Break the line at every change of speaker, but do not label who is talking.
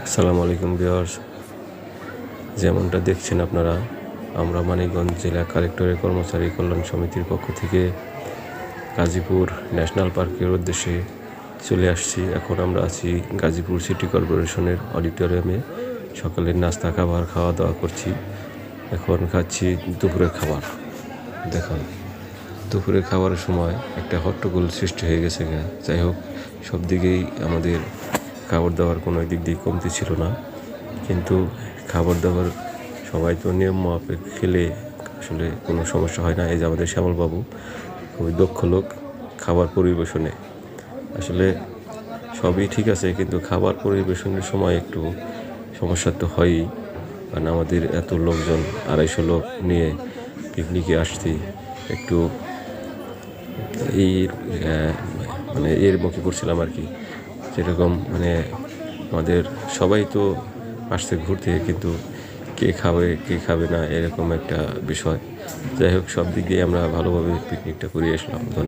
আসসালামু আলাইকুম ভিউয়ার্স, যেমনটা দেখছেন আপনারা, আমরা মানিকগঞ্জ জেলা কালেক্টরের কর্মচারী কল্যাণ সমিতির পক্ষ থেকে গাজীপুর ন্যাশনাল পার্কের উদ্দেশ্যে চলে আসছি। এখন আমরা আছি গাজীপুর সিটি কর্পোরেশনের অডিটোরিয়ামে। সকালের নাস্তা খাওয়া দাওয়া করছি। এখন খাচ্ছি দুপুরের খাবার। দেখুন, দুপুরের খাবারের সময় একটা হট্টগোল সৃষ্টি হয়ে গেছে। যাই হোক, সব দিকেই আমাদের খাবার দাবার কোনো দিক দিয়ে কমতি ছিল না, কিন্তু খাবার দাবার সবাই তো নিয়ম মাফিক খেলে আসলে কোনো সমস্যা হয় না। এই যে আমাদের শ্যামলবাবু খুবই দক্ষ লোক খাবার পরিবেশনে। আসলে সবই ঠিক আছে, কিন্তু খাবার পরিবেশনের সময় একটু সমস্যা তো হয়ই। কারণ আমাদের এত লোকজন, 250 লোক নিয়ে পিকনিকে আসছি, একটু এর মানে এর মুখে পড়ছিলাম আর কি। যেরকম মানে আমাদের সবাই তো আসছে ঘুরতে, কিন্তু কে খাবে না এরকম একটা বিষয়। যাই হোক, সব দিক দিয়ে আমরা ভালোভাবে পিকনিকটা করে আসলাম।